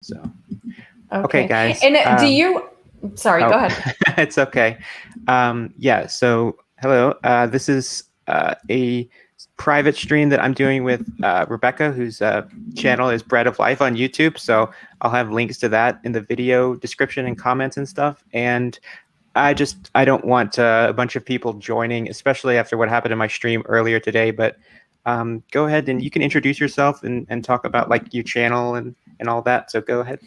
So, okay, Okay. guys. And do you, sorry, go ahead. It's okay. Yeah, so hello. This is a private stream that I'm doing with Rebecca, whose channel is Bread of Life on YouTube. So I'll have links to that in the video description and comments and stuff. And I don't want a bunch of people joining, especially after what happened in my stream earlier today. But go ahead and you can introduce yourself and talk about like your channel and all that. So go ahead.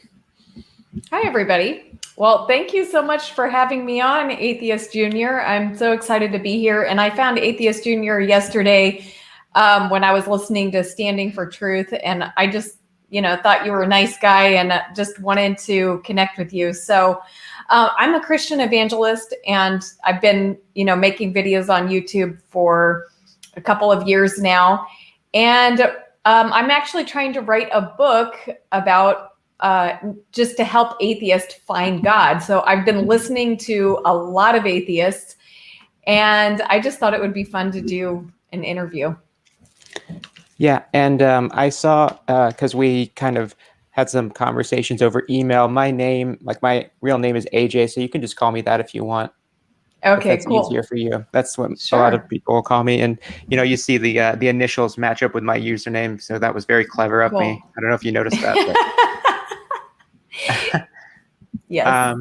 Hi, everybody. Well, thank you so much for having me on, Atheist Junior. I'm so excited to be here. And I found Atheist Junior yesterday when I was listening to Standing for Truth. And I just, thought you were a nice guy and just wanted to connect with you. So I'm a Christian evangelist, and I've been, making videos on YouTube for a couple of years now. And I'm actually trying to write a book about just to help atheists find God. So I've been listening to a lot of atheists, and I just thought it would be fun to do an interview. Yeah, and I saw, because we kind of had some conversations over email, my real name is AJ, so you can just call me that if you want. Okay, if that's cool. easier for you. That's what Sure. a lot of people will call me. And, you see the initials match up with my username, so that was very clever of me. I don't know if you noticed that. But. Yes.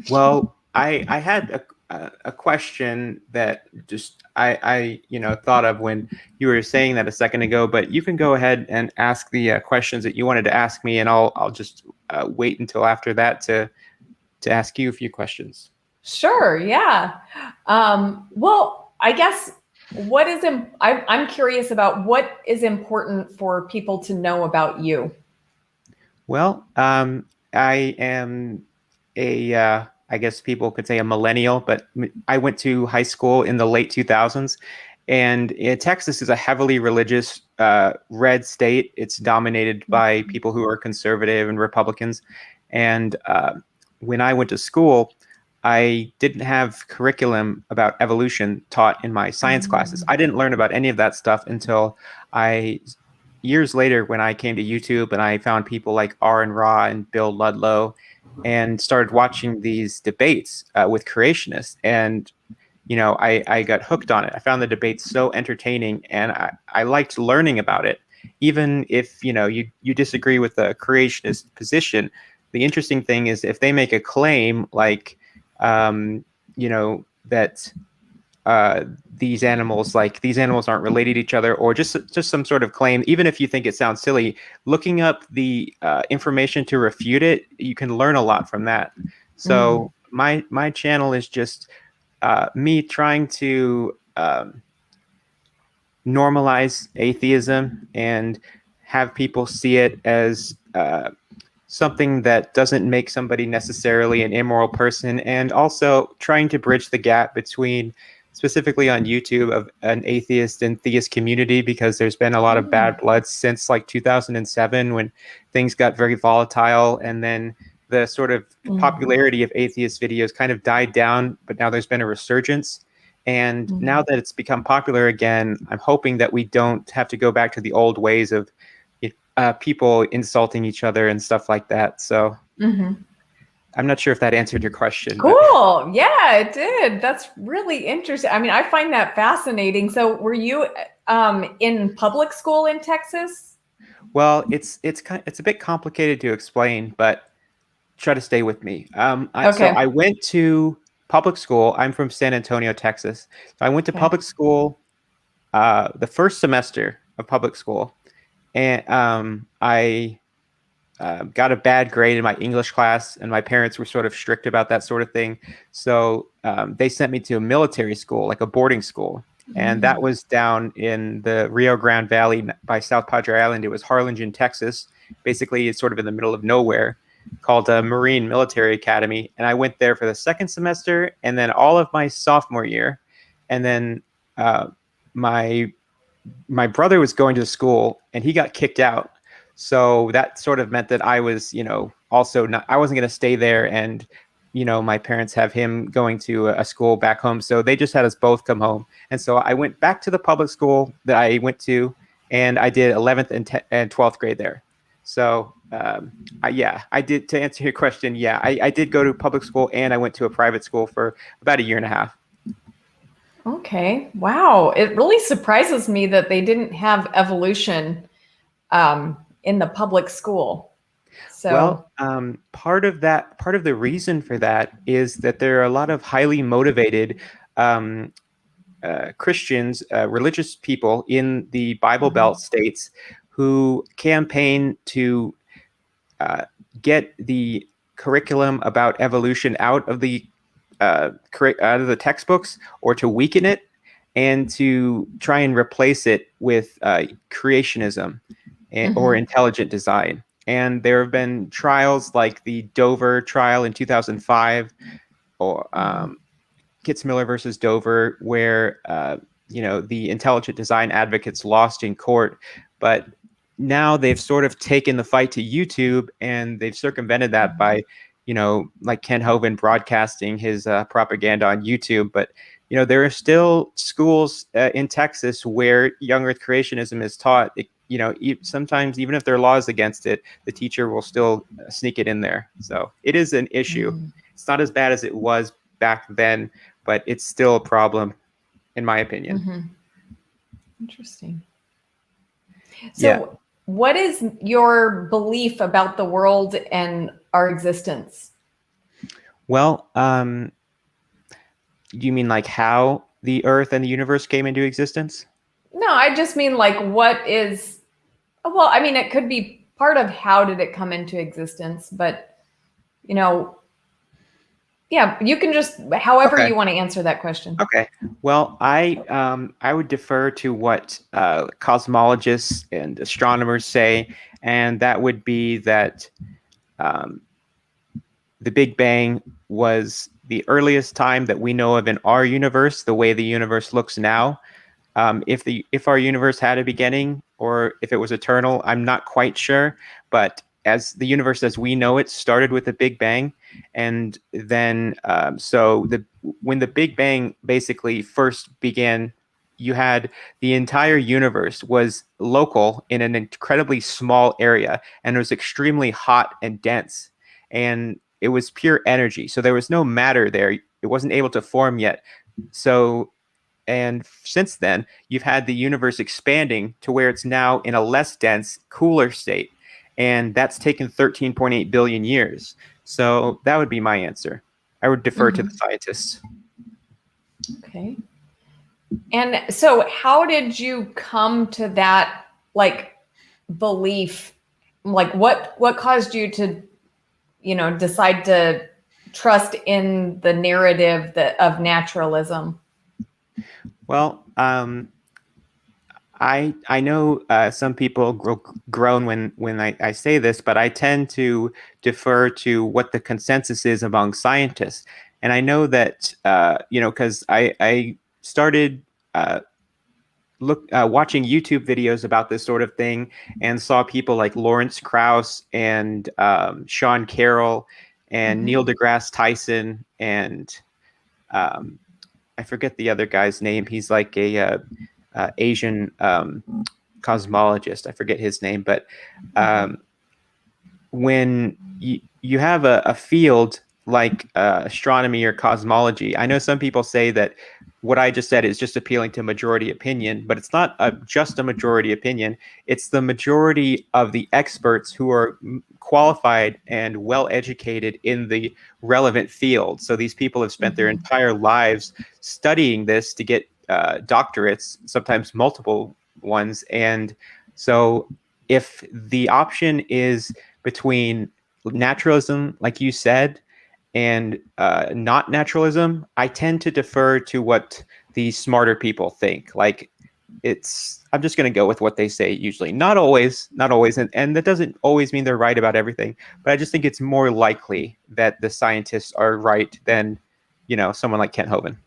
Well, I had a question that just I thought of when you were saying that a second ago, but you can go ahead and ask the questions that you wanted to ask me, and I'll just wait until after that to ask you a few questions. Sure. Yeah. Well, I guess I'm curious about what is important for people to know about you. Well, I am I guess people could say a millennial, but I went to high school in the late 2000s. And Texas is a heavily religious red state. It's dominated by people who are conservative and Republicans. And when I went to school, I didn't have curriculum about evolution taught in my science classes. I didn't learn about any of that stuff until years later when I came to YouTube and I found people like Aaron Ra and Bill Ludlow and started watching these debates with creationists. And I got hooked on it. I found the debates so entertaining, and I liked learning about it. Even if, you disagree with the creationist position, the interesting thing is if they make a claim like, that these animals aren't related to each other, or just some sort of claim, even if you think it sounds silly, looking up the information to refute it, you can learn a lot from that. So my channel is just me trying to normalize atheism and have people see it as something that doesn't make somebody necessarily an immoral person, and also trying to bridge the gap between, specifically on YouTube, of an atheist and theist community, because there's been a lot of bad blood since like 2007 when things got very volatile, and then the sort of popularity of atheist videos kind of died down, but now there's been a resurgence. And now that it's become popular again, I'm hoping that we don't have to go back to the old ways of people insulting each other and stuff like that. So I'm not sure if that answered your question. Cool. But. Yeah, it did. That's really interesting. I mean, I find that fascinating. So were you in public school in Texas? Well, it's a bit complicated to explain, but try to stay with me. Okay. So I went to public school. I'm from San Antonio, Texas. So I went to public school the first semester of public school. And I got a bad grade in my English class, and my parents were sort of strict about that sort of thing. So they sent me to a military school, like a boarding school. And that was down in the Rio Grande Valley by South Padre Island. It was Harlingen, Texas. Basically, it's sort of in the middle of nowhere, called a Marine Military Academy. And I went there for the second semester and then all of my sophomore year. And then my brother was going to school and he got kicked out. So that sort of meant that I was, also I wasn't going to stay there. And, my parents have him going to a school back home. So they just had us both come home. And so I went back to the public school that I went to, and I did 11th and 12th grade there. So yeah, I did. To answer your question, yeah, I did go to public school and I went to a private school for about a year and a half. Okay. Wow. It really surprises me that they didn't have evolution in the public school. So, Well, part of the reason for that is that there are a lot of highly motivated um, Christians, religious people in the Bible Belt states who campaign to uh, get the curriculum about evolution out of the textbooks, or to weaken it, and to try and replace it with creationism or mhm, intelligent design. And there have been trials like the Dover trial in 2005, or mhm, Kitzmiller versus Dover, where the intelligent design advocates lost in court, but now they've sort of taken the fight to YouTube, and they've circumvented that by, like Ken Hovind broadcasting his propaganda on YouTube. But there are still schools in Texas where young Earth creationism is taught. Sometimes even if there are laws against it, the teacher will still sneak it in there. So it is an issue. mhm, It's not as bad as it was back then, but it's still a problem, in my opinion. mhm. Interesting. Yeah. So, what is your belief about the world and our existence? Well, you mean like how the Earth and the universe came into existence? No, I just mean like what is, well, I mean, it could be part of how did it come into existence, but you know, yeah, you can just however Okay. you want to answer that question. Okay. Well, I would defer to what cosmologists and astronomers say, and that would be that um, the Big Bang was the earliest time that we know of in our universe, the way the universe looks now. If our universe had a beginning, or if it was eternal, I'm not quite sure. But as the universe as we know it started with the Big Bang, and then when the Big Bang basically first began, you had the entire universe was local in an incredibly small area, and it was extremely hot and dense, and it was pure energy. So there was no matter there. It wasn't able to form yet. So and since then, you've had the universe expanding to where it's now in a less dense, cooler state. And that's taken 13.8 billion years. So that would be my answer. I would defer to the Mhm. scientists. Okay. And so, how did you come to that like belief? Like, what caused you to, decide to trust in the narrative of naturalism? Well, I know some people groan when I say this, but I tend to defer to what the consensus is among scientists. And I know that, because I started watching YouTube videos about this sort of thing, and saw people like Lawrence Krauss and Sean Carroll and Neil Mhm. deGrasse Tyson, and um, I forget the other guy's name. He's like a Asian cosmologist. I forget his name, but Mhm. um, when you have a field like astronomy or cosmology, I know some people say that what I just said is just appealing to majority opinion, but it's not just a majority opinion. It's the majority of the experts who are qualified and well educated in the relevant field. So these people have spent their Mhm. entire lives studying this to get doctorates, sometimes multiple ones. And so if the option is between naturalism, like you said, and not naturalism, I tend to defer to what the smarter people think. Like I'm just going to go with what they say usually. Not always, and that doesn't always mean they're right about everything. But I just think it's more likely that the scientists are right than, someone like Kent Hovind.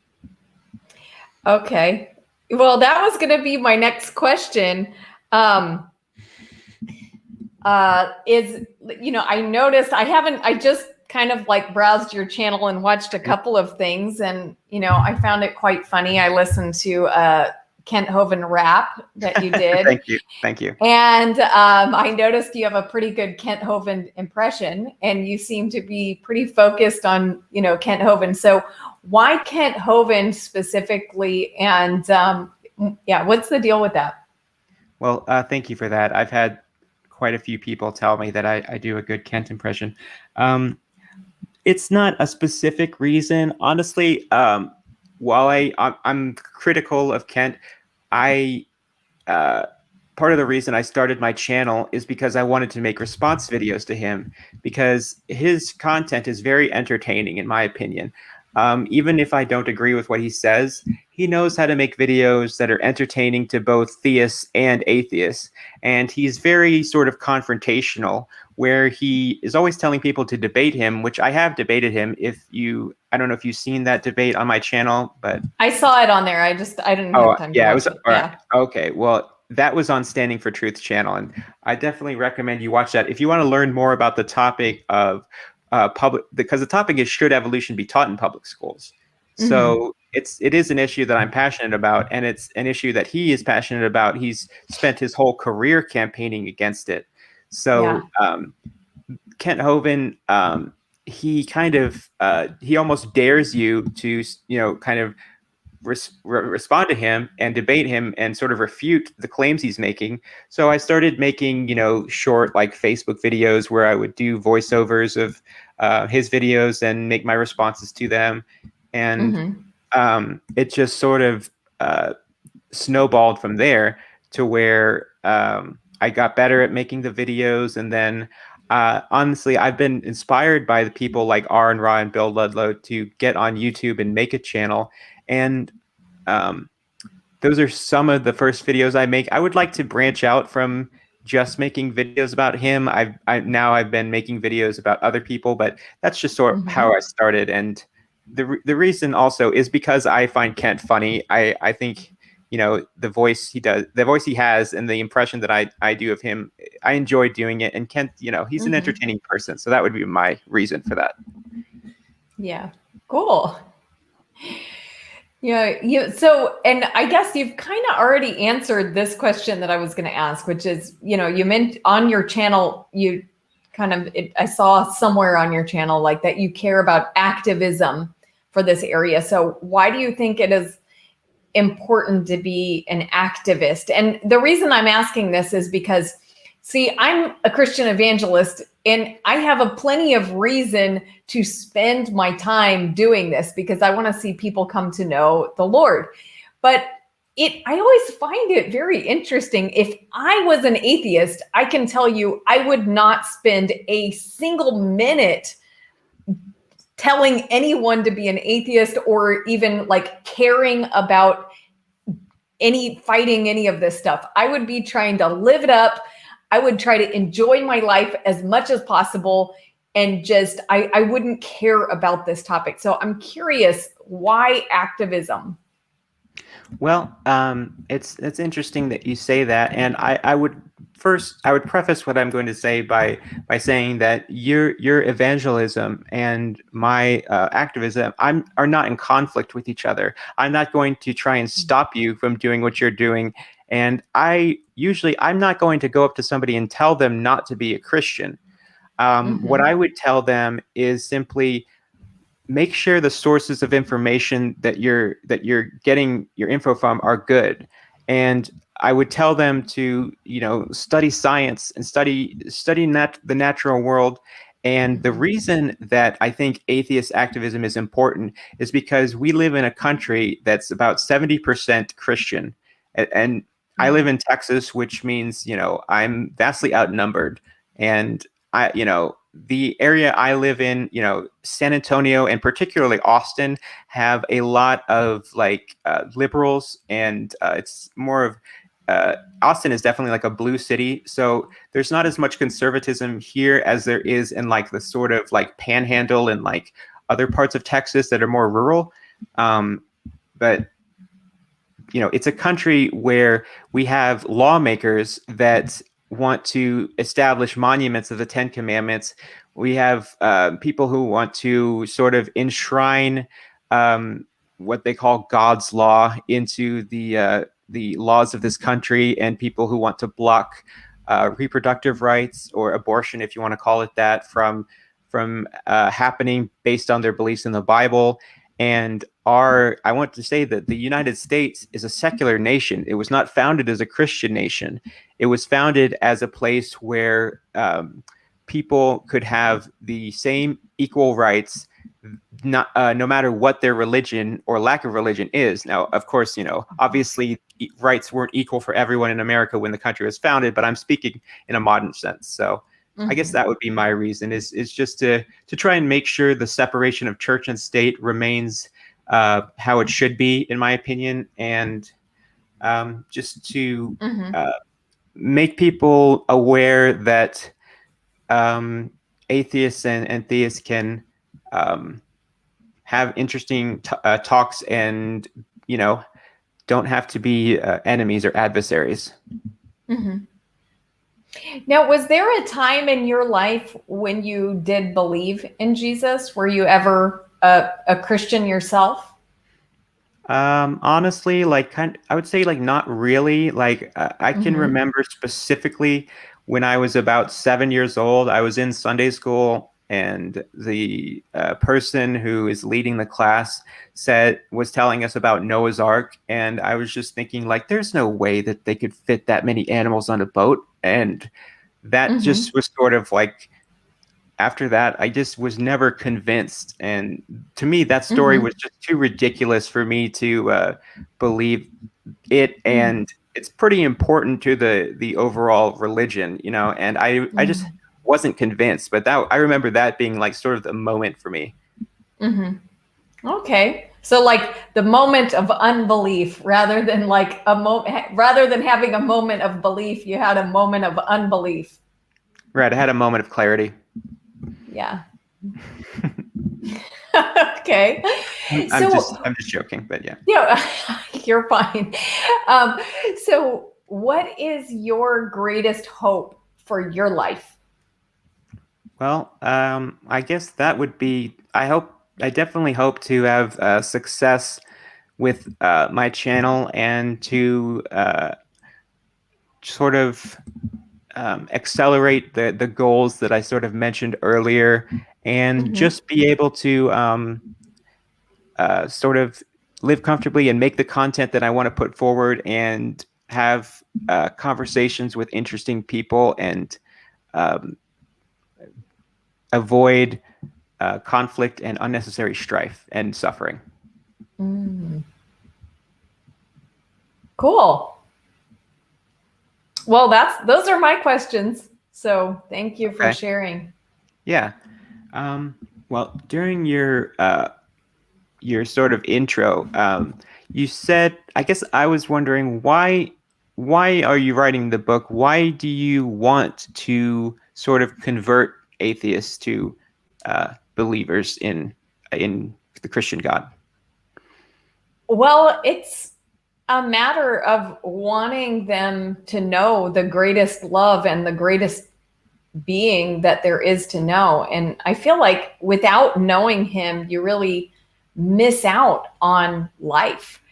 Okay. Well, that was going to be my next question. Um, I noticed I just kind of like browsed your channel and watched a couple of things, and I found it quite funny. I listened to Kent Hovind rap that you did. Thank you. Thank you. And I noticed you have a pretty good Kent Hovind impression, and you seem to be pretty focused on, Kent Hovind. So why Kent Hovind specifically? And what's the deal with that? Well, thank you for that. I've had quite a few people tell me that I do a good Kent impression. It's not a specific reason, honestly. While I'm critical of Kent, I part of the reason I started my channel is because I wanted to make response videos to him, because his content is very entertaining, in my opinion. Even if I don't agree with what he says, he knows how to make videos that are entertaining to both theists and atheists. And he's very sort of confrontational, where he is always telling people to debate him, which I have debated him. I don't know if you've seen that debate on my channel, but I saw it on there. I didn't have time to watch it. Yeah. Okay. Well, that was on Standing for Truth channel, and I definitely recommend you watch that if you want to learn more about the topic of because the topic is, should evolution be taught in public schools? So it is an issue that I'm passionate about, and it's an issue that he is passionate about. He's spent his whole career campaigning against it. So Kent Hovind, he kind of he almost dares you to kind of respond to him and debate him and sort of refute the claims he's making. So I started making, short like Facebook videos where I would do voiceovers of his videos and make my responses to them. And it just sort of snowballed from there to where I got better at making the videos. And then honestly, I've been inspired by the people like Aaron Ra and Bill Ludlow to get on YouTube and make a channel. And those are some of the first videos I make. I would like to branch out from just making videos about him. I've been making videos about other people, but that's just sort of how I started. And the reason also is because I find Kent funny. I think the voice he has, and the impression that I do of him, I enjoy doing it. And Kent, he's an entertaining person, so that would be my reason for that. Yeah, cool. Yeah, so, and I guess you've kind of already answered this question that I was going to ask, which is, you meant on your channel, I saw somewhere on your channel like that you care about activism for this area. So why do you think it is important to be an activist? And the reason I'm asking this is because, see, I'm a Christian evangelist, and I have a plenty of reason to spend my time doing this because I want to see people come to know the Lord. But I always find it very interesting. If I was an atheist, I can tell you I would not spend a single minute telling anyone to be an atheist, or even like caring about fighting any of this stuff. I would be trying to live it up. I would try to enjoy my life as much as possible, and just I wouldn't care about this topic. So I'm curious, why activism? Well, it's interesting that you say that, and I would preface what I'm going to say by saying that your evangelism and my activism are not in conflict with each other. I'm not going to try and stop you from doing what you're doing, and I'm not going to go up to somebody and tell them not to be a Christian. What I would tell them is simply, make sure the sources of information that you're getting your info from are good. And I would tell them to, study science and study the natural world. And the reason that I think atheist activism is important is because we live in a country that's about 70% Christian. And I live in Texas, which means, I'm vastly outnumbered. And the area I live in, San Antonio and particularly Austin, have a lot of liberals, and it's more of Austin is definitely like a blue city. So there's not as much conservatism here as there is in the sort of Panhandle and other parts of Texas that are more rural. But it's a country where we have lawmakers that want to establish monuments of the Ten Commandments. We have people who want to sort of enshrine what they call God's law into the the laws of this country, and people who want to block reproductive rights or abortion, if you want to call it that, from happening based on their beliefs in the Bible. And I want to say that the United States is a secular nation. It was not founded as a Christian nation. It was founded as a place where people could have the same equal rights, not no matter what their religion or lack of religion is. Now, of course, obviously rights weren't equal for everyone in America when the country was founded, but I'm speaking in a modern sense. So I guess that would be my reason, is just to try and make sure the separation of church and state remains how it should be, in my opinion, and just to make people aware that atheists and theists can have interesting talks, and don't have to be enemies or adversaries. Now, was there a time in your life when you did believe in Jesus? Were you ever a Christian yourself? Honestly, I would say not really. I can remember specifically when I was about 7 years old. I was in Sunday school, and the person who is leading the class was telling us about Noah's Ark, and I was just thinking, there's no way that they could fit that many animals on a boat. And that just was sort of after that, I just was never convinced. And to me, that story was just too ridiculous for me to believe it. And it's pretty important to the overall religion, and I just wasn't convinced. But I remember that being sort of the moment for me. Okay. So the moment of unbelief, rather than rather than having a moment of belief, you had a moment of unbelief. Right. I had a moment of clarity. Yeah. Okay. I'm just joking, but yeah. Yeah, you're fine. So what is your greatest hope for your life? Well, I guess that would be, I definitely hope to have success with my channel, and to sort of accelerate the goals that I sort of mentioned earlier, and just be able to sort of live comfortably and make the content that I want to put forward, and have conversations with interesting people, and avoid conflict and unnecessary strife and suffering. Cool. Well, those are my questions. So thank you for sharing. Yeah. Well, during your sort of intro, you said, I guess I was wondering, why are you writing the book? Why do you want to sort of convert atheists to believers in the Christian God? Well, it's a matter of wanting them to know the greatest love and the greatest being that there is to know. And I feel like without knowing him, you really miss out on life.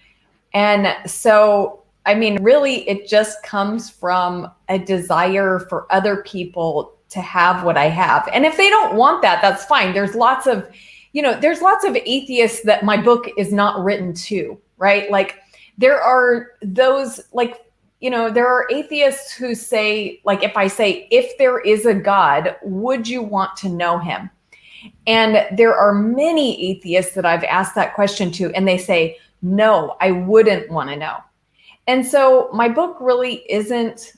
And so, I mean, really, it just comes from a desire for other people to have what I have. And if they don't want that, that's fine. There's lots of atheists that my book is not written to, right? There are those, there are atheists who say, if I say, if there is a God, would you want to know him? And there are many atheists that I've asked that question to, and they say, no, I wouldn't want to know. And so my book really isn't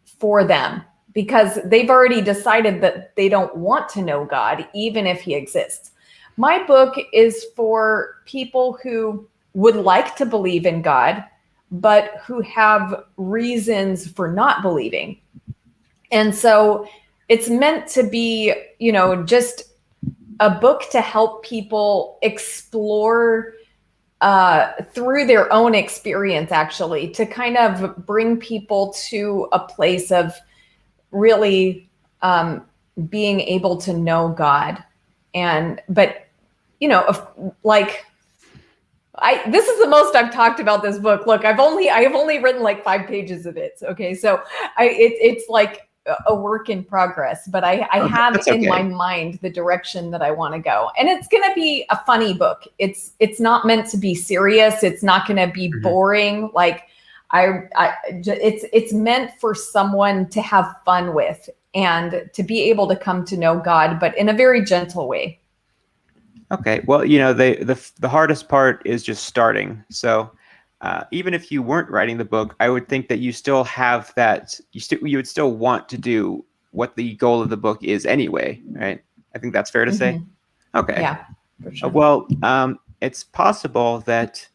for them, because they've already decided that they don't want to know God, even if he exists. My book is for people who would like to believe in God, but who have reasons for not believing. And so it's meant to be, just a book to help people explore through their own experience, actually, to kind of bring people to a place of really being able to know God. This is the most I've talked about this book. Look, I have only written like 5 pages of it. Okay, so it's like a work in progress, but I have That's in my okay. mind the direction that I want to go, and it's going to be a funny book. It's not meant to be serious. It's not going to be Mhm. boring. Like it's meant for someone to have fun with and to be able to come to know God, but in a very gentle way. Okay. Well, the hardest part is just starting. So, even if you weren't writing the book, I would think that you still have that. You would still want to do what the goal of the book is anyway, right? I think that's fair to say. Mm-hmm. Okay. Yeah, for sure. Well, it's possible that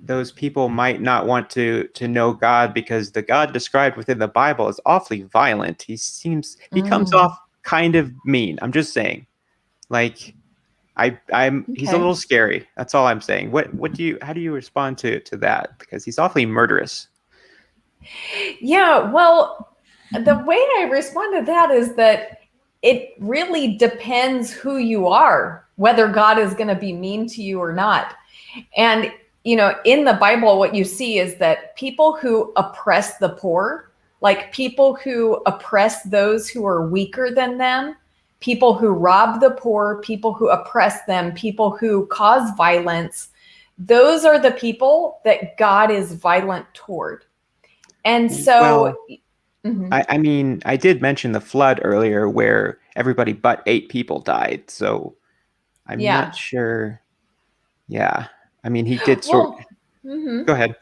those people might not want to know God because the God described within the Bible is awfully violent. He comes Mm, off kind of mean. I'm just saying, like. He's a okay. little scary. That's all I'm saying. How do you respond to that? Because he's awfully murderous. Yeah, well, the way I respond to that is that it really depends who you are, whether God is going to be mean to you or not. And, in the Bible, what you see is that people who oppress the poor, like people who oppress those who are weaker than them, people who rob the poor, people who oppress them, people who cause violence, those are the people that God is violent toward. And so, Well, mhm, I mean, I did mention the flood earlier where everybody but 8 people died. So I'm not yeah. sure. Yeah. I mean, he did sort. Well, mhm. Go ahead.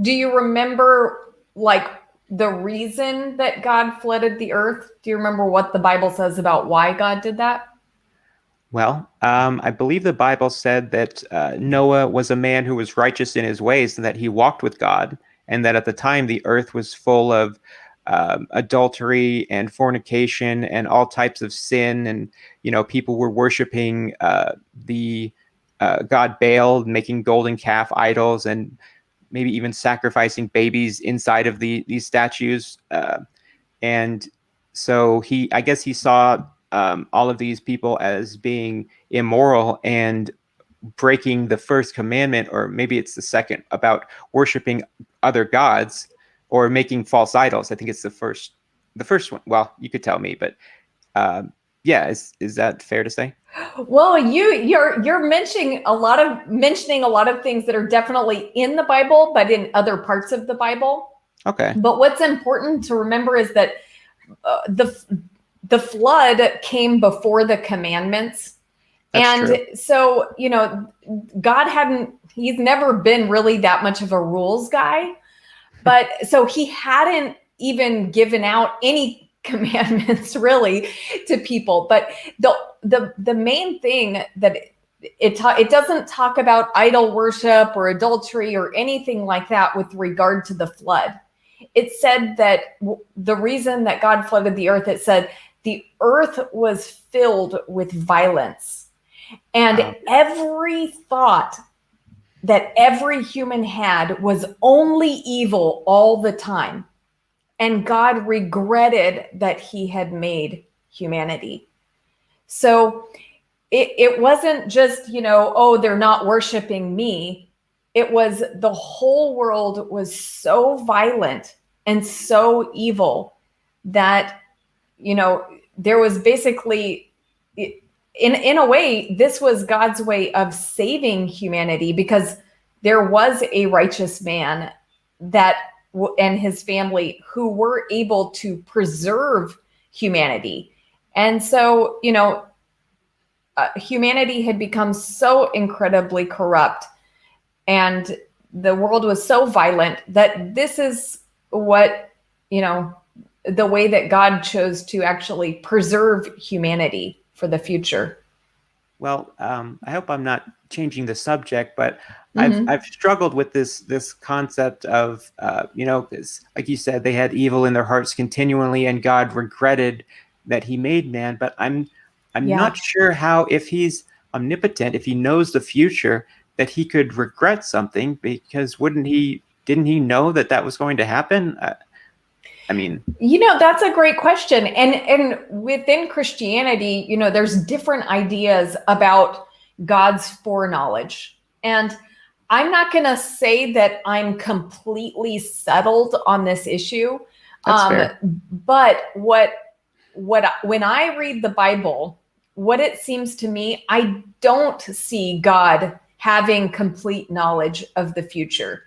Do you remember like the reason that God flooded the earth? Do you remember what the Bible says about why God did that? Well, I believe the Bible said that Noah was a man who was righteous in his ways and that he walked with God, and that at the time the earth was full of adultery and fornication and all types of sin, and people were worshiping the god Baal, making golden calf idols, and maybe even sacrificing babies inside of these statues. And so I guess he saw all of these people as being immoral and breaking the first commandment, or maybe it's the second, about worshiping other gods or making false idols. I think it's the first one. Well, you could tell me, but yeah, is that fair to say? Well, you're mentioning a lot of things that are definitely in the Bible, but in other parts of the Bible. Okay, But what's important to remember is that uh, the the flood came before the commandments. that's And true. so, he's never been really that much of a rules guy. But so he hadn't even given out any commandments really to people. But the main thing that it doesn't talk about idol worship or adultery or anything like that with regard to the flood. It said that the reason that God flooded the earth, it said the earth was filled with violence, and Um, every thought that every human had was only evil all the time. And God regretted that he had made humanity. So it wasn't just, oh, they're not worshiping me. It was the whole world was so violent and so evil that, there was basically, in a way, this was God's way of saving humanity, because there was a righteous man that and his family who were able to preserve humanity. And so, humanity had become so incredibly corrupt, and the world was so violent that this is what, the way that God chose to actually preserve humanity for the future. Well, I hope I'm not changing the subject, but I've Mm-hmm. struggled with this concept of this, like you said, they had evil in their hearts continually, and God regretted that He made man. But I'm Yeah. not sure how, if He's omnipotent, if He knows the future, that He could regret something, because didn't He know that that was going to happen? I mean, That's a great question. And within Christianity, there's different ideas about God's foreknowledge. And I'm not going to say that I'm completely settled on this issue. That's fair. But when I read the Bible, what it seems to me, I don't see God having complete knowledge of the future.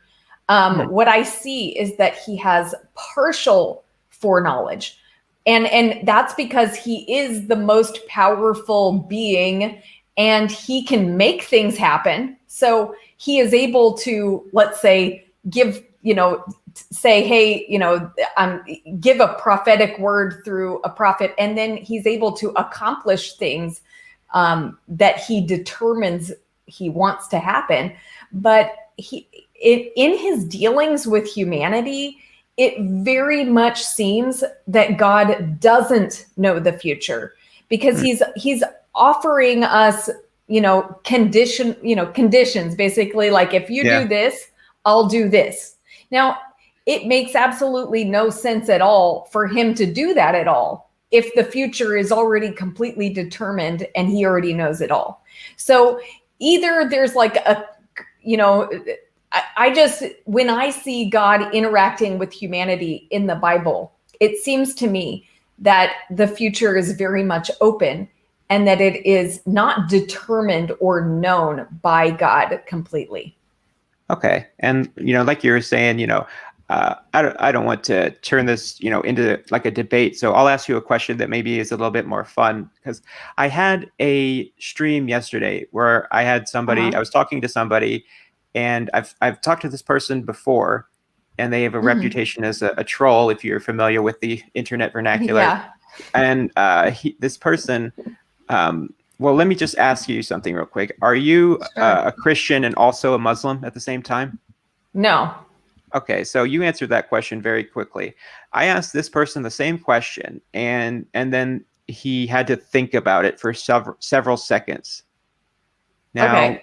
What I see is that he has partial foreknowledge. And that's because he is the most powerful being and he can make things happen. So he is able to, let's say, give, say, hey, give a prophetic word through a prophet, and then he's able to accomplish things that he determines he wants to happen. But in his dealings with humanity, it very much seems that God doesn't know the future, because he's offering us, conditions, basically, like, if you do this, I'll do this. Now, it makes absolutely no sense at all for him to do that at all if the future is already completely determined and he already knows it all. So either there's like when I see God interacting with humanity in the Bible, it seems to me that the future is very much open and that it is not determined or known by God completely. Okay. And, like you were saying, I don't want to turn this, into like a debate. So I'll ask you a question that maybe is a little bit more fun, because I had a stream yesterday where I had somebody, I was talking to somebody, and I've talked to this person before, and they have a reputation as a troll, if you're familiar with the internet vernacular. Yeah. And this person, well, let me just ask you something real quick. Are you a Christian and also a Muslim at the same time? No. Okay, so you answered that question very quickly. I asked this person the same question, and then he had to think about it for several seconds. Now,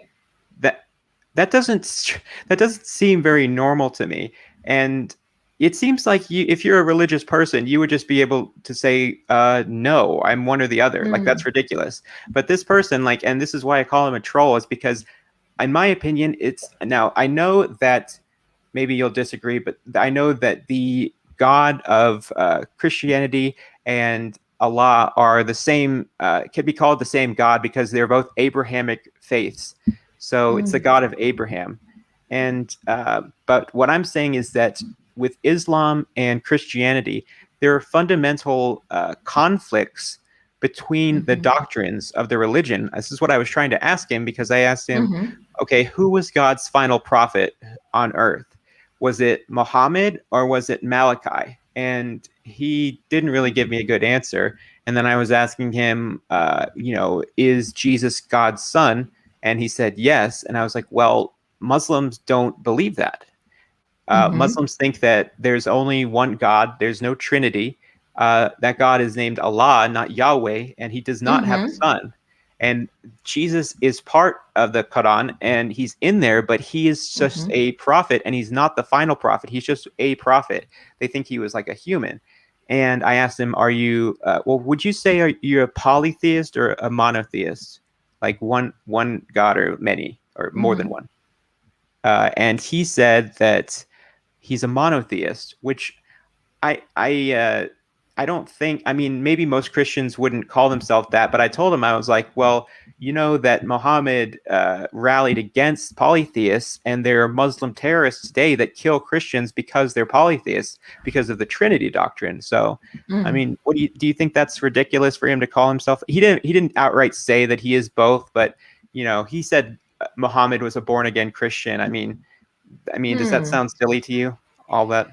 that doesn't seem very normal to me. And it seems like if you're a religious person, you would just be able to say, no, I'm one or the other. Like, that's ridiculous. But this person, and this is why I call him a troll, is because, in my opinion, now I know that maybe you'll disagree, but I know that the God of Christianity and Allah are the same, can be called the same God, because they're both Abrahamic faiths. So it's the God of Abraham. And but what I'm saying is that with Islam and Christianity, there are fundamental conflicts between the doctrines of the religion. This is what I was trying to ask him, because I asked him, okay, who was God's final prophet on earth? Was it Muhammad or was it Malachi? And he didn't really give me a good answer. And then I was asking him, is Jesus God's son? And he said yes. And I was like, well, Muslims don't believe that. Muslims think that there's only one God. There's no Trinity. That God is named Allah, not Yahweh, and he does not have a son. And Jesus is part of the Quran, and he's in there, but he is just a prophet, and he's not the final prophet. He's just a prophet. They think he was like a human. And I asked him, are you, would you say you're a polytheist or a monotheist? Like one God or many, or more than one? And he said that he's a monotheist, which I don't think, I mean, maybe most Christians wouldn't call themselves that, but I told him, I was like, well, you know that Muhammad rallied against polytheists, and there are Muslim terrorists today that kill Christians because they're polytheists, because of the Trinity doctrine. So, I mean, what do you think that's ridiculous for him to call himself? He didn't outright say that he is both, but he said Muhammad was a born again Christian. I mean, does that sound silly to you? All that?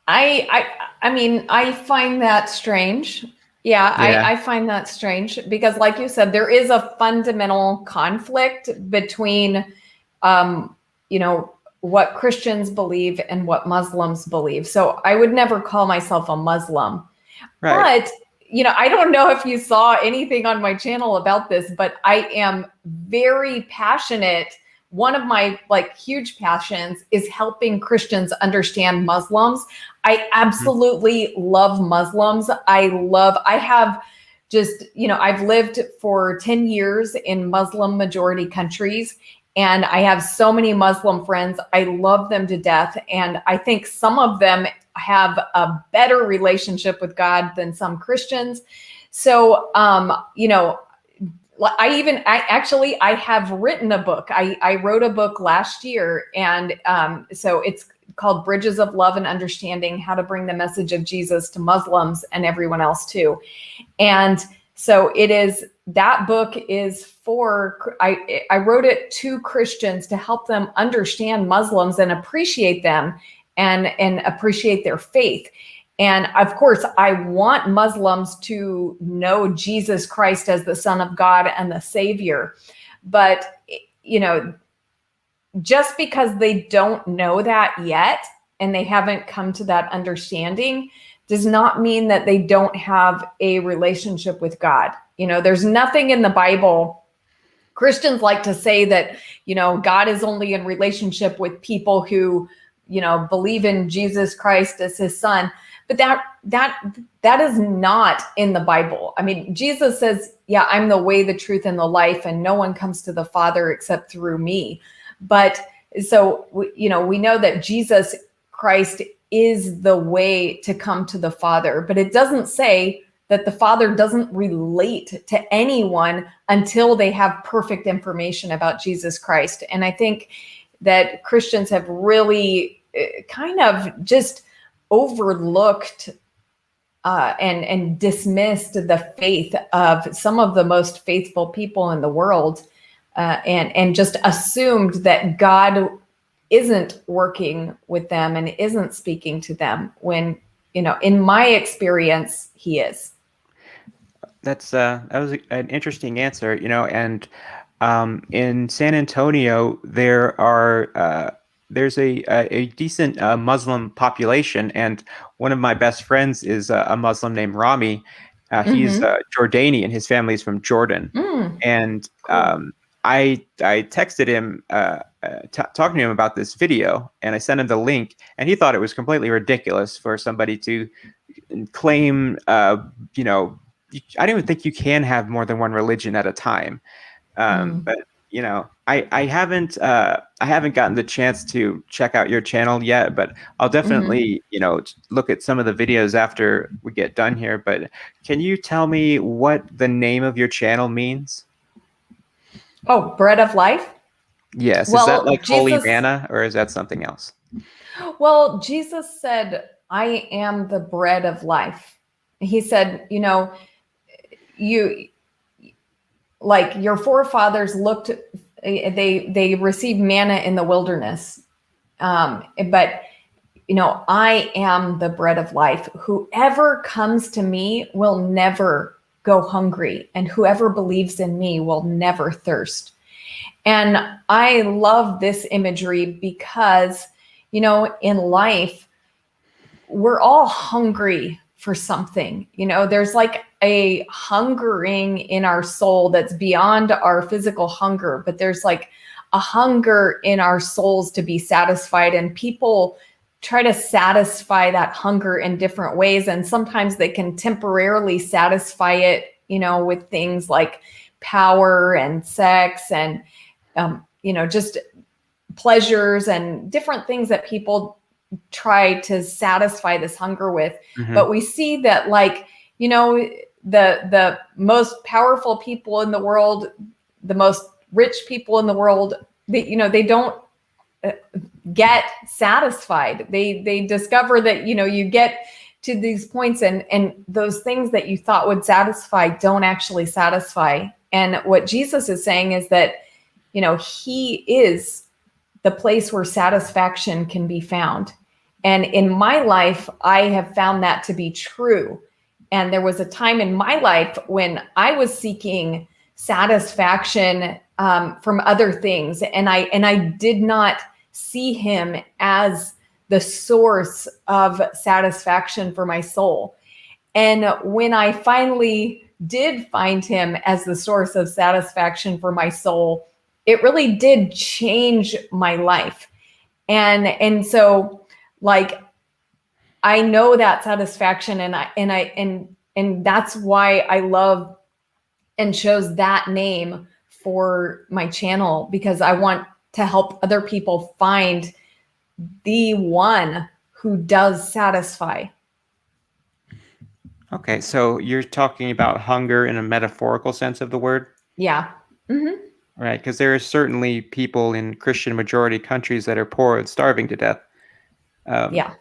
I mean, I find that strange. Yeah. I find that strange because, like you said, there is a fundamental conflict between, what Christians believe and what Muslims believe. So I would never call myself a Muslim. Right. But, I don't know if you saw anything on my channel about this, but I am very passionate. One of my huge passions is helping Christians understand Muslims. I absolutely love Muslims. I have just, I've lived for 10 years in Muslim majority countries. And I have so many Muslim friends. I love them to death. And I think some of them have a better relationship with God than some Christians. So, I have written a book. I wrote a book last year. And so it's called Bridges of Love and Understanding: How to Bring the Message of Jesus to Muslims and everyone else too. And so that book is for, I wrote it to Christians to help them understand Muslims and appreciate them and appreciate their faith. And of course, I want Muslims to know Jesus Christ as the Son of God and the Savior. But, just because they don't know that yet and they haven't come to that understanding does not mean that they don't have a relationship with God. There's nothing in the Bible. Christians like to say that, God is only in relationship with people who, believe in Jesus Christ as his son. But that is not in the Bible. I mean, Jesus says, yeah, I'm the way, the truth, and the life, and no one comes to the Father except through me. But so, we know that Jesus Christ is the way to come to the Father, but it doesn't say that the Father doesn't relate to anyone until they have perfect information about Jesus Christ. And I think that Christians have really kind of just overlooked and dismissed the faith of some of the most faithful people in the world, and just assumed that God isn't working with them and isn't speaking to them when, in my experience, he is. That was an interesting answer, and in San Antonio there's a decent Muslim population, and one of my best friends is a Muslim named Rami. He's Jordanian. His family is from Jordan, and Cool. I texted him talking to him about this video, and I sent him the link, and he thought it was completely ridiculous for somebody to claim, I don't even think you can have more than one religion at a time. But I haven't gotten the chance to check out your channel yet, but I'll definitely, look at some of the videos after we get done here. But can you tell me what the name of your channel means? Oh, Bread of Life? Yes. Is that Well, like Holy Manna, or is that something else? Well, Jesus said, I am the bread of life. He said, you, like your forefathers looked, they received manna in the wilderness. But I am the bread of life. Whoever comes to me will never go hungry, and whoever believes in me will never thirst. And I love this imagery because, in life, we're all hungry for something. There's like a hungering in our soul that's beyond our physical hunger, but there's like a hunger in our souls to be satisfied. And people try to satisfy that hunger in different ways. And sometimes they can temporarily satisfy it, with things like power and sex and, just pleasures and different things that people try to satisfy this hunger with. But we see that, like, the most powerful people in the world, the most rich people in the world, they don't get satisfied. They discover that, you get to these points and those things that you thought would satisfy don't actually satisfy. And what Jesus is saying is that, he is the place where satisfaction can be found. And in my life, I have found that to be true. And there was a time in my life when I was seeking satisfaction from other things, and I did not see him as the source of satisfaction for my soul. And when I finally did find him as the source of satisfaction for my soul, it really did change my life. And so, like, I know that satisfaction, and that's why I love and chose that name for my channel because I want to help other people find the one who does satisfy. Okay, so you're talking about hunger in a metaphorical sense of the word? Yeah. Mm-hmm. Right, because there are certainly people in Christian majority countries that are poor and starving to death. Yeah.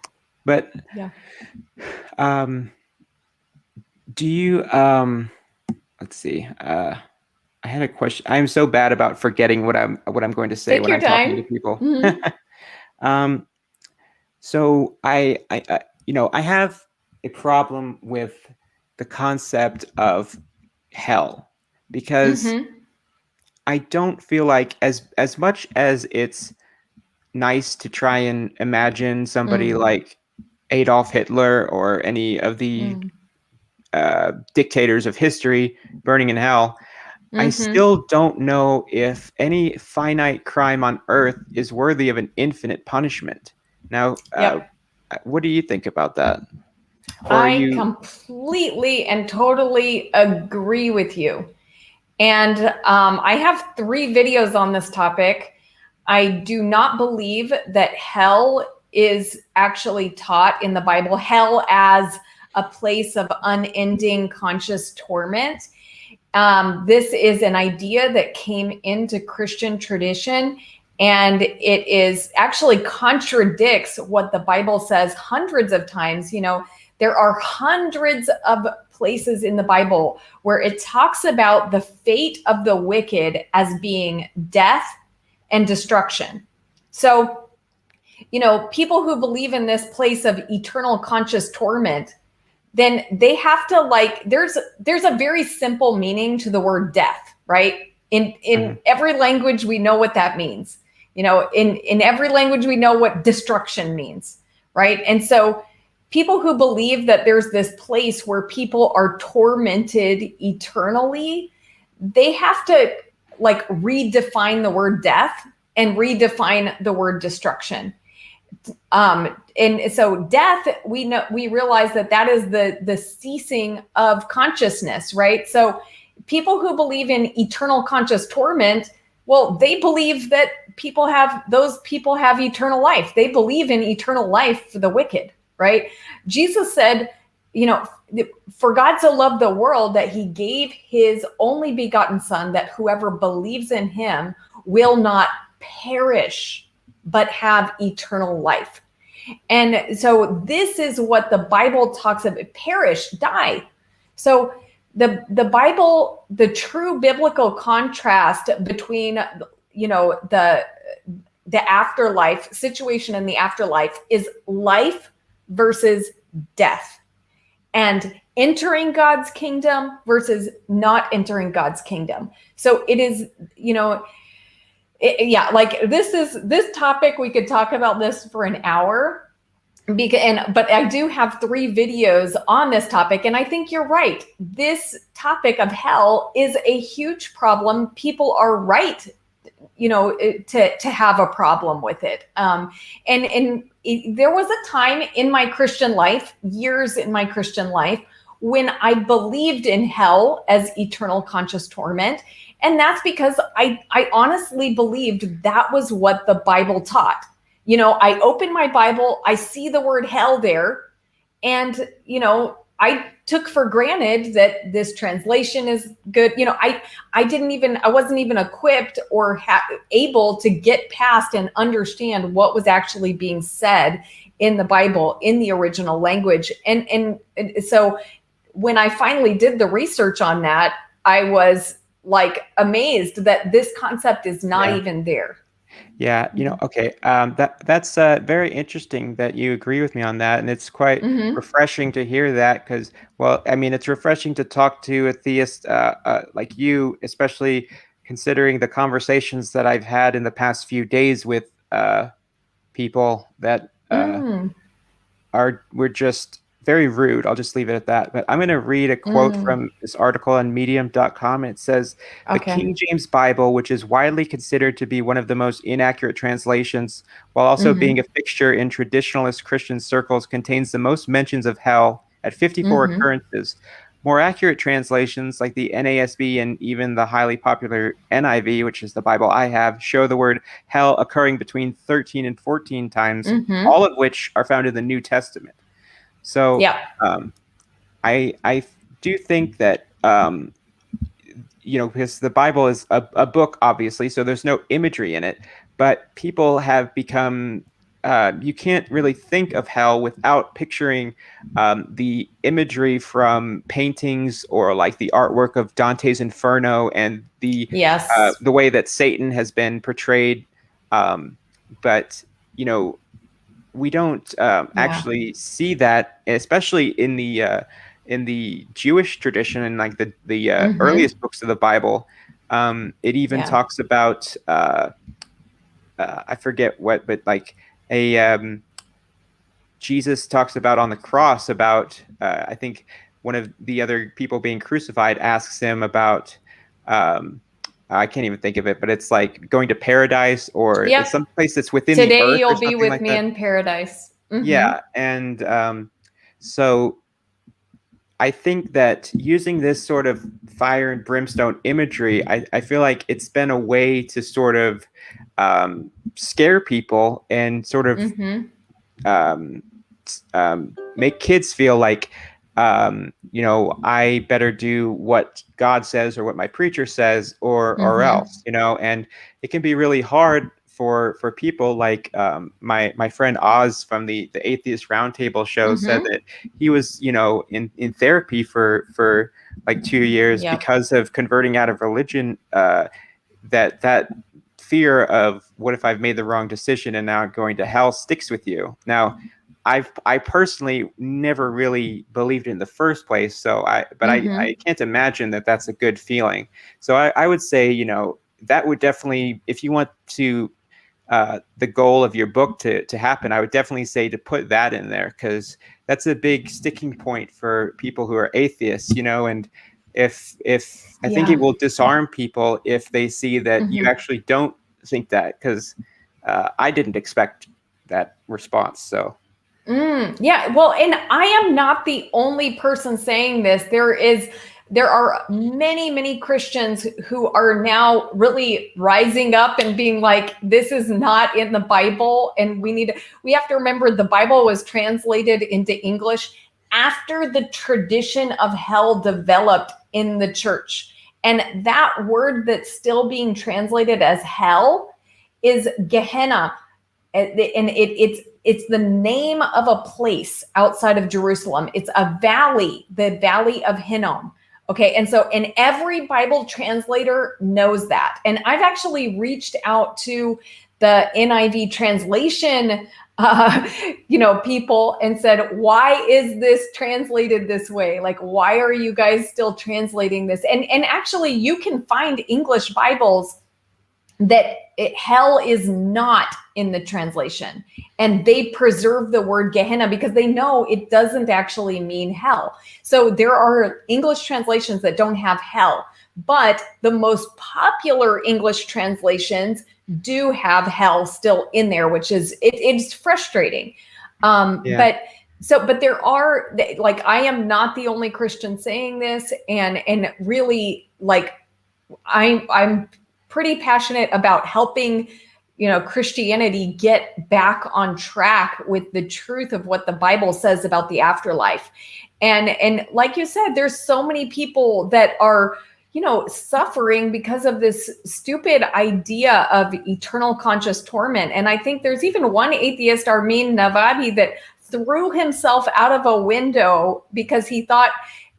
But Yeah. do you, let's see, I had a question. I'm so bad about forgetting what I'm going to say Take when your I'm talking to time. people. Mm-hmm. So I have a problem with the concept of hell because Mm-hmm. I don't feel like as much as it's nice to try and imagine somebody Mm. like Adolf Hitler or any of the Mm. dictators of history burning in hell. I Mm-hmm. still don't know if any finite crime on earth is worthy of an infinite punishment. Now, Yep. what do you think about that? Or are I you? completely and totally agree with you. And I have 3 videos on this topic. I do not believe that hell is actually taught in the Bible, hell as a place of unending conscious torment. This is an idea that came into Christian tradition, and it is actually contradicts what the Bible says hundreds of times. There are hundreds of places in the Bible where it talks about the fate of the wicked as being death and destruction. So, people who believe in this place of eternal conscious torment, then they have to there's a very simple meaning to the word death, right? In Mhm. every language we know what that means. In every language we know what destruction means, right? And so people who believe that there's this place where people are tormented eternally, they have to redefine the word death and redefine the word destruction. And so death, we realize that is the ceasing of consciousness, right? So people who believe in eternal conscious torment, well, they believe that those people have eternal life. They believe in eternal life for the wicked, right? Jesus said, for God so loved the world that he gave his only begotten son, that whoever believes in him will not perish, but have eternal life. And so this is what the Bible talks about: perish, die. So the Bible, the true biblical contrast between the afterlife situation and the afterlife is life versus death, and entering God's kingdom versus not entering God's kingdom. So it is, this topic, we could talk about this for an hour. But I do have 3 videos on this topic, and I think you're right. This topic of hell is a huge problem. People are right, to have a problem with it. There was a time in my Christian life, years in my Christian life, when I believed in hell as eternal conscious torment. And that's because I honestly believed that was what the Bible taught. I open my Bible, I see the word hell there, and I took for granted that this translation is good. I wasn't even equipped or able to get past and understand what was actually being said in the Bible in the original language. And so when I finally did the research on that, I was amazed that this concept is not Yeah. even there. Yeah, okay. That's very interesting that you agree with me on that, and it's quite Mm-hmm. refreshing to hear that because, well, I mean, it's refreshing to talk to a theist like you, especially considering the conversations that I've had in the past few days with people that Mm. were just very rude. I'll just leave it at that. But I'm going to read a quote Mm. from this article on medium.com. It says, "The Okay. King James Bible, which is widely considered to be one of the most inaccurate translations, while also being Mm-hmm. a fixture in traditionalist Christian circles, contains the most mentions of hell at 54 Mm-hmm. occurrences. more accurate translations like the NASB and even the highly popular NIV, which is the Bible I have, show the word hell occurring between 13 and 14 times, Mm-hmm. all of which are found in the New Testament. So Yeah. I do think that because the Bible is a book, obviously, so there's no imagery in it, but people have become, you can't really think of hell without picturing the imagery from paintings or like the artwork of Dante's Inferno and Yes. the way that Satan has been portrayed. But, you know, we don't Yeah. actually see that, especially in the Jewish tradition and like the Mm-hmm. earliest books of the Bible. It even Yeah. talks about I forget what, but like a Jesus talks about on the cross about I think one of the other people being crucified asks him about I can't even think of it, but it's like going to paradise or Yep. it's some place that's within the Today earth or you'll be something with like me that. in paradise. Mm-hmm. Yeah, and so I think that using this sort of fire and brimstone imagery, I feel like it's been a way to sort of scare people and sort of Mm-hmm. um, make kids feel like, I better do what God says or what my preacher says, or Mm-hmm. else, and it can be really hard for people like my friend Oz from the Atheist Roundtable show said Mm-hmm. that he was, in therapy for like 2 years Yep. because of converting out of religion. That fear of what if I've made the wrong decision and now I'm going to hell sticks with you. Now, I personally never really believed it in the first place, Mm-hmm. I can't imagine that that's a good feeling. So I would say, that would definitely, if you want to the goal of your book to happen, I would definitely say to put that in there because that's a big sticking point for people who are atheists, and if I think it Yeah. will disarm people if they see that you Mm-hmm. actually don't think that because I didn't expect that response. So Yeah, well, and I am not the only person saying this. There are many, many Christians who are now really rising up and being like, this is not in the Bible. And we have to remember the Bible was translated into English after the tradition of hell developed in the church. And that word that's still being translated as hell is Gehenna. And it's the name of a place outside of Jerusalem. It's a valley, the Valley of Hinnom. Okay, and so and every Bible translator knows that. And I've actually reached out to the NIV translation people and said, why is this translated this way? Like, why are you guys still translating this? And actually you can find English Bibles that hell is not in the translation, and they preserve the word Gehenna because they know it doesn't actually mean hell. So there are English translations that don't have hell, but the most popular English translations do have hell still in there, which is it's frustrating. yeah. But there are, like, I am not the only Christian saying this, and really, like, I'm pretty passionate about helping Christianity get back on track with the truth of what the Bible says about the afterlife. And like you said, there's so many people that are suffering because of this stupid idea of eternal conscious torment. And I think there's even one atheist, Armin Navadi, that threw himself out of a window because he thought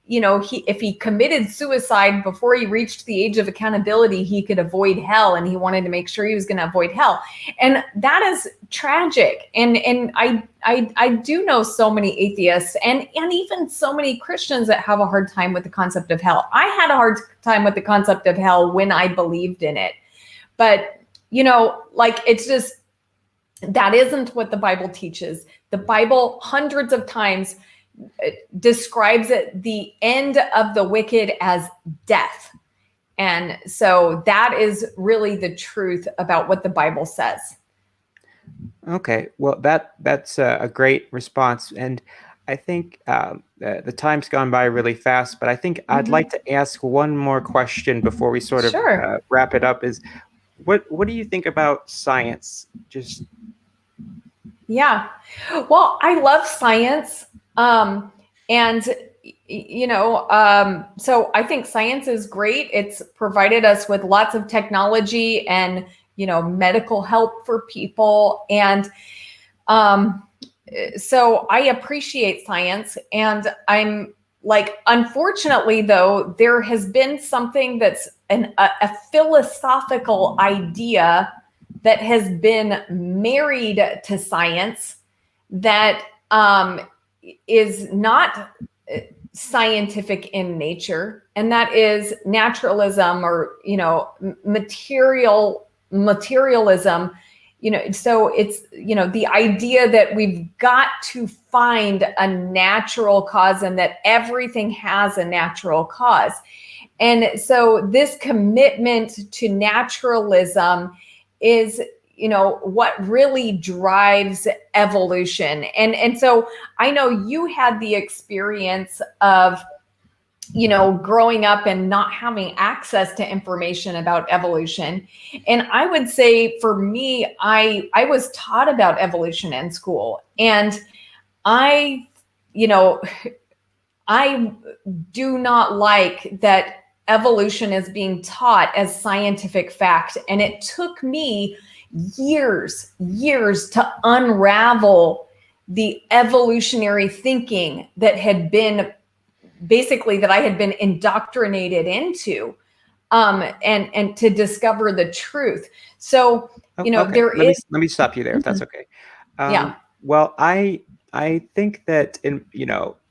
if he committed suicide before he reached the age of accountability, he could avoid hell, and he wanted to make sure he was going to avoid hell. And that is tragic. And I do know so many atheists and even so many Christians that have a hard time with the concept of hell. I had a hard time with the concept of hell when I believed in it. But, like, it's just, that isn't what the Bible teaches. The Bible hundreds of times describes it, the end of the wicked, as death. And so that is really the truth about what the Bible says. Okay, well that's a great response, and I think the time's gone by really fast, but I think I'd like Mhm. to ask one more question before we sort of Sure. wrap it up. Is what do you think about science? Just Yeah. Well, I love science. And, so I think science is great. It's provided us with lots of technology and, medical help for people. And um, so I appreciate science. And I'm like, unfortunately, though, there has been something that's a philosophical idea that has been married to science that is not scientific in nature, and that is naturalism, or materialism. So it's the idea that we've got to find a natural cause, and that everything has a natural cause. And so this commitment to naturalism is, what really drives evolution. And so I know you had the experience of, growing up and not having access to information about evolution. And I would say for me, I was taught about evolution in school. And I, you know, I do not like that evolution is being taught as scientific fact. And it took me years to unravel the evolutionary thinking that had been basically that I had been indoctrinated into, and to discover the truth. So, oh, okay. there is, Let me stop you there if that's okay. yeah. Well, I think that in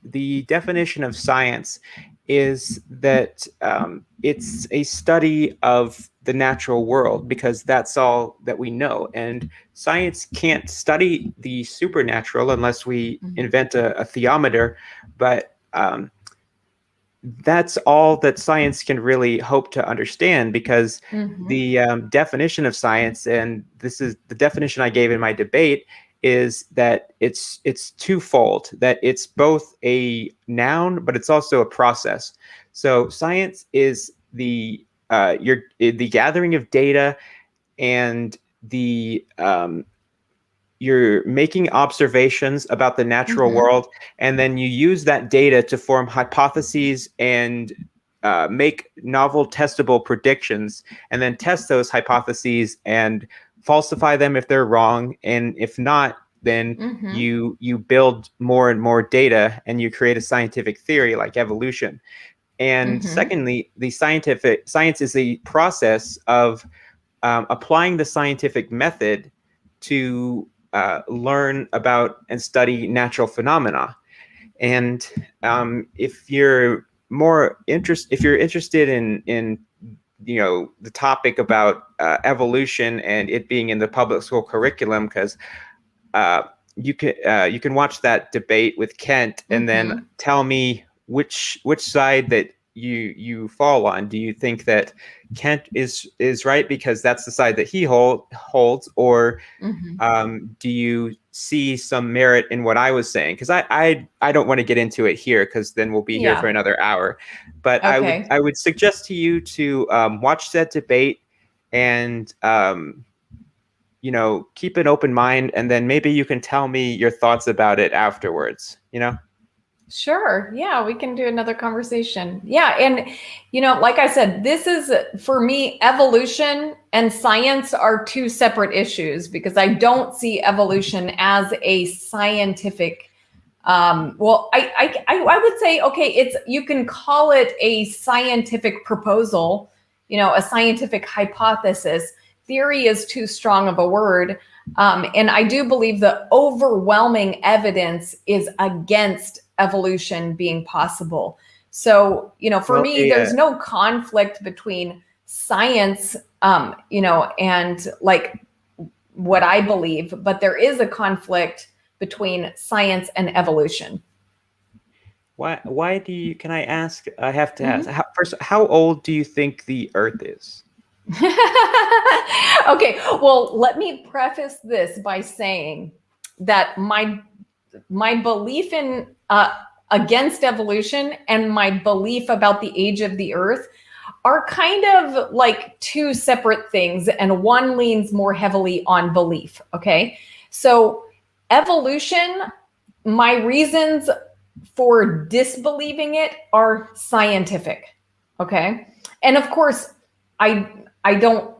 the definition of science is that it's a study of the natural world because that's all that we know, and science can't study the supernatural unless we invent a theometer. But that's all that science can really hope to understand because Mm-hmm. the definition of science, and this is the definition I gave in my debate, is that it's twofold, that it's both a noun but it's also a process. So science is the gathering of data and the you're making observations about the natural Mm-hmm. world, and then you use that data to form hypotheses and make novel testable predictions, and then test those hypotheses and falsify them if they're wrong, and if not, then Mm-hmm. you build more and more data and you create a scientific theory like evolution. And Mm-hmm. secondly, the scientific science is a process of applying the scientific method to learn about and study natural phenomena. And if you're interested in the topic about evolution and it being in the public school curriculum, because uh, you can watch that debate with Kent and then Mm-hmm. tell me which side that you fall on. Do you think that Kent is right because that's the side that he holds, or Mm-hmm. do you see some merit in what I was saying? Because I don't want to get into it here because then we'll be here for Yeah. another hour. But Okay. I would suggest to you to watch that debate and keep an open mind, and then maybe you can tell me your thoughts about it afterwards. Sure. Yeah, we can do another conversation. Yeah. And, like I said, this is for me, evolution and science are two separate issues because I don't see evolution as a scientific. Well, I would say, okay, you can call it a scientific proposal, a scientific hypothesis. Theory is too strong of a word. And I do believe the overwhelming evidence is against evolution being possible. So, for Well, me, there's no conflict between science, and like what I believe, but there is a conflict between science and evolution. why do you? Can I ask? I have to ask. Mhm. First, how old do you think the Earth is? Okay, well, let me preface this by saying that my my belief in against evolution and my belief about the age of the earth are kind of like two separate things, and one leans more heavily on belief. Okay. So evolution, my reasons for disbelieving it are scientific. Okay. And of course, I don't,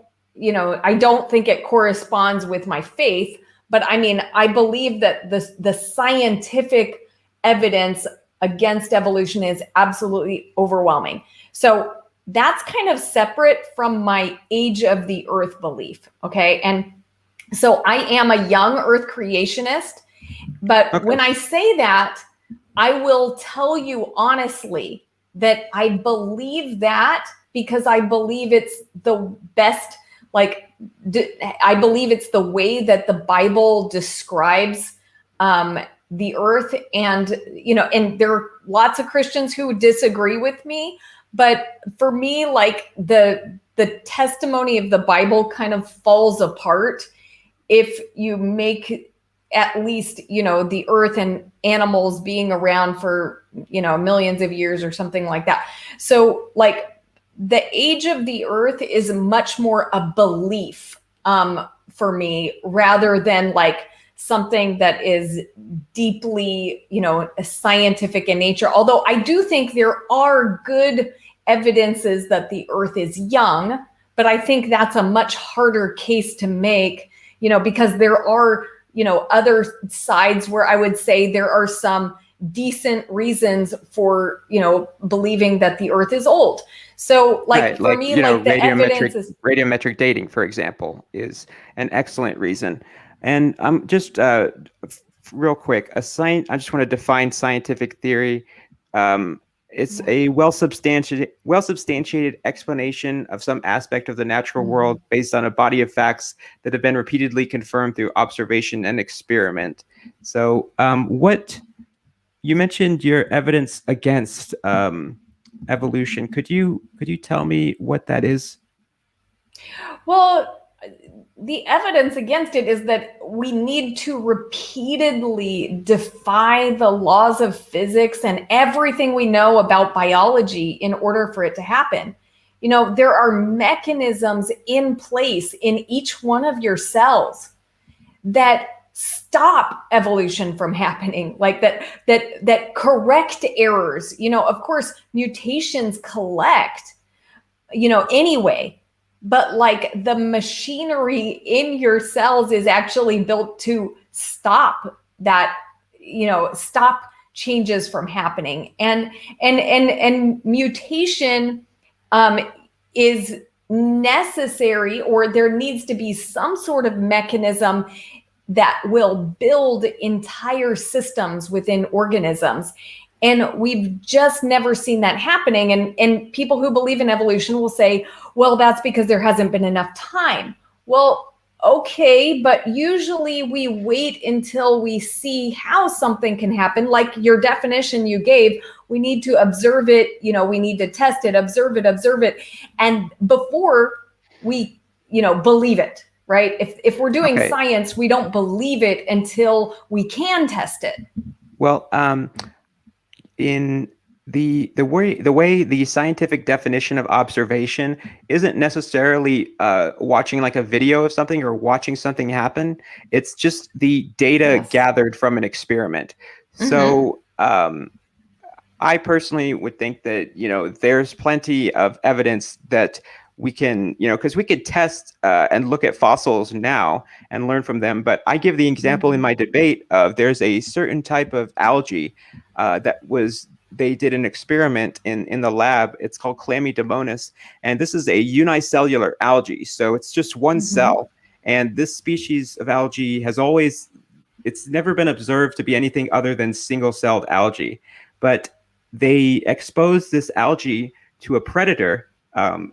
I don't think it corresponds with my faith, but I mean, I believe that the scientific evidence against evolution is absolutely overwhelming. So that's kind of separate from my age of the earth belief. Okay. And so I am a young earth creationist, but Okay. when I say that, I will tell you honestly that I believe that because I believe it's the best, like, I believe it's the way that the Bible describes the earth. And, and there are lots of Christians who disagree with me. But for me, like the testimony of the Bible kind of falls apart if you make at least, the earth and animals being around for, millions of years or something like that. So like the age of the earth is much more a belief for me rather than like something that is deeply, scientific in nature. Although I do think there are good evidences that the earth is young, but I think that's a much harder case to make, because there are, other sides where I would say there are some decent reasons for, believing that the earth is old. So like Right, for me, like the evidence is radiometric dating, for example, is an excellent reason. And I'm just real quick, I just want to define scientific theory. It's a well-substantiated explanation of some aspect of the natural world based on a body of facts that have been repeatedly confirmed through observation and experiment. So, what you mentioned your evidence against evolution. Could you tell me what that is? Well, the evidence against it is that we need to repeatedly defy the laws of physics and everything we know about biology in order for it to happen. There are mechanisms in place in each one of your cells that stop evolution from happening, like that correct errors. Of course, mutations collect, anyway. But like the machinery in your cells is actually built to stop that, stop changes from happening. And mutation is necessary, or there needs to be some sort of mechanism that will build entire systems within organisms. And we've just never seen that happening. And people who believe in evolution will say, well, that's because there hasn't been enough time. Well, okay, but usually we wait until we see how something can happen. Like your definition you gave, we need to observe it, we need to test it, observe it. And before we, believe it, right? If we're doing science, we don't believe it until we can test it. Well, in the way the scientific definition of observation isn't necessarily watching like a video of something or watching something happen. It's just the data gathered from an experiment. So I personally would think that, there's plenty of evidence that we can, because we could test and look at fossils now and learn from them. But I give the example in my debate of there's a certain type of algae they did an experiment in the lab. It's called Chlamydomonas. And this is a unicellular algae. So it's just one cell. And this species of algae it's never been observed to be anything other than single-celled algae. But they exposed this algae to a predator,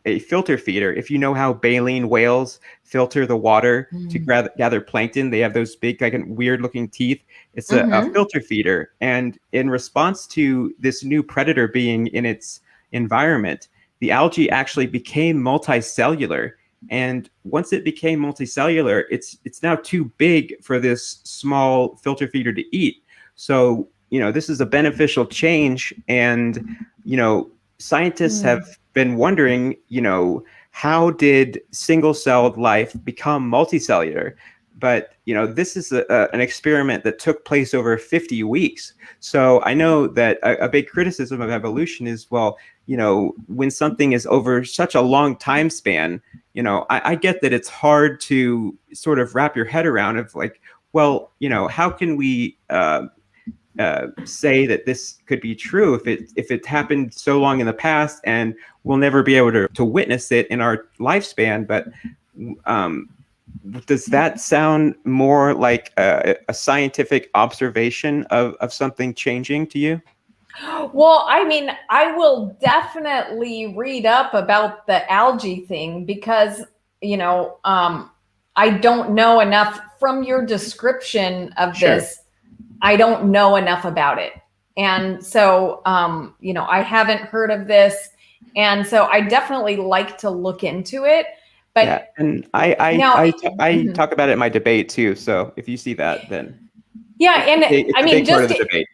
a filter feeder. If you know how baleen whales filter the water to gather plankton, they have those big, like weird-looking teeth. It's a filter feeder. And in response to this new predator being in its environment, the algae actually became multicellular. And once it became multicellular, it's now too big for this small filter feeder to eat. So, this is a beneficial change. And, scientists have been wondering, how did single-celled life become multicellular? But, this is an experiment that took place over 50 weeks. So I know that a big criticism of evolution is, well, when something is over such a long time span, I get that it's hard to sort of wrap your head around of like, well, how can we say that this could be true if it happened so long in the past and we'll never be able to witness it in our lifespan? But does that sound more like a scientific observation of something changing to you? Well, I mean, I will definitely read up about the algae thing because, I don't know enough from your description of Sure. this. I don't know enough about it. And so, I haven't heard of this. And so I definitely like to look into it. But yeah, and I talk about it in my debate too. So if you see that, then yeah, and it's I a mean, big part of the debate.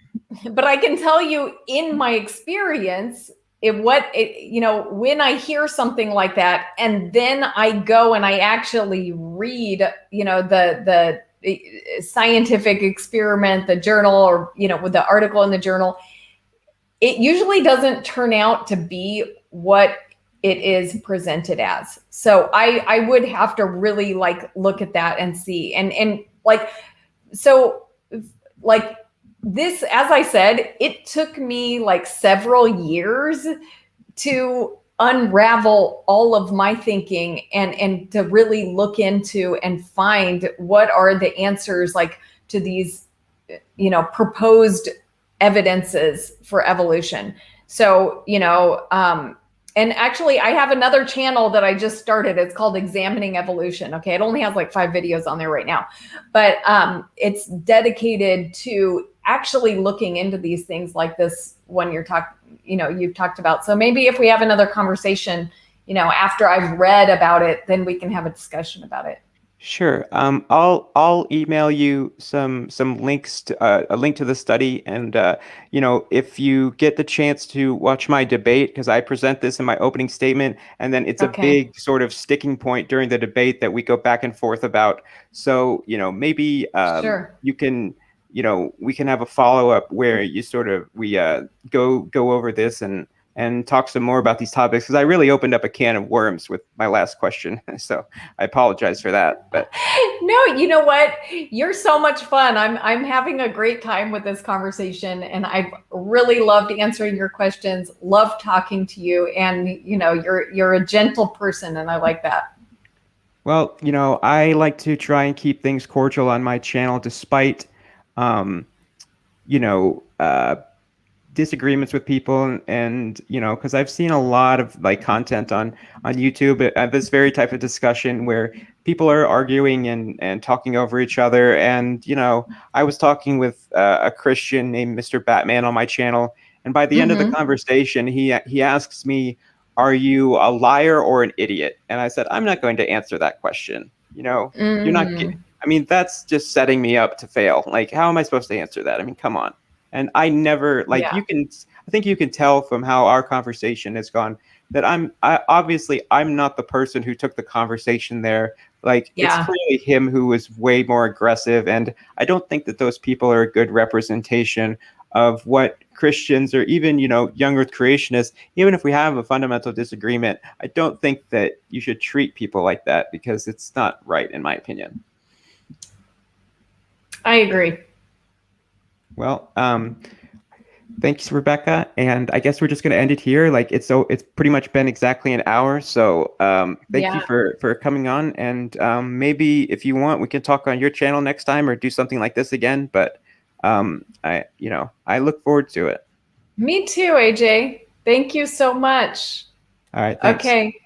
But I can tell you in my experience, when I hear something like that, and then I go and I actually read, the scientific experiment, the journal, or with the article in the journal, it usually doesn't turn out to be what it is presented as. So I would have to really look at that and see, and this, as I said, it took me several years to unravel all of my thinking and to really look into and find what are the answers to these proposed evidences for evolution. So and actually I have another channel that I just started. It's called Examining Evolution. Okay, it only has 5 videos on there right now, but it's dedicated to actually looking into these things like this one you've talked about. So maybe if we have another conversation, after I've read about it, then we can have a discussion about it. Sure. I'll email you some links to a link to the study, and if you get the chance to watch my debate, because I present this in my opening statement, and then it's a big sort of sticking point during the debate that we go back and forth about. So maybe Sure. you can we can have a follow up where we go over this and talk some more about these topics, because I really opened up a can of worms with my last question. So I apologize for that. But no, you know what? You're so much fun. I'm having a great time with this conversation, and I've really loved answering your questions. Love talking to you, and you're a gentle person, and I like that. Well, I like to try and keep things cordial on my channel, despite disagreements with people, and because I've seen a lot of content on YouTube, this very type of discussion where people are arguing and talking over each other. And I was talking with a Christian named Mr. Batman on my channel, and by the end of the conversation, he asks me, "Are you a liar or an idiot?" And I said, "I'm not going to answer that question. You're not. I mean, that's just setting me up to fail. How am I supposed to answer that? I mean, come on." And I never I think you can tell from how our conversation has gone that I'm not the person who took the conversation there. It's clearly him who was way more aggressive. And I don't think that those people are a good representation of what Christians, or even, young earth creationists, even if we have a fundamental disagreement, I don't think that you should treat people like that, because it's not right, in my opinion. I agree. Well, thanks, Rebecca. And I guess we're just going to end it here. It's pretty much been exactly an hour. So thank you for coming on. And maybe if you want, we can talk on your channel next time or do something like this again. But I look forward to it. Me too, AJ. Thank you so much. All right. Thanks. Okay.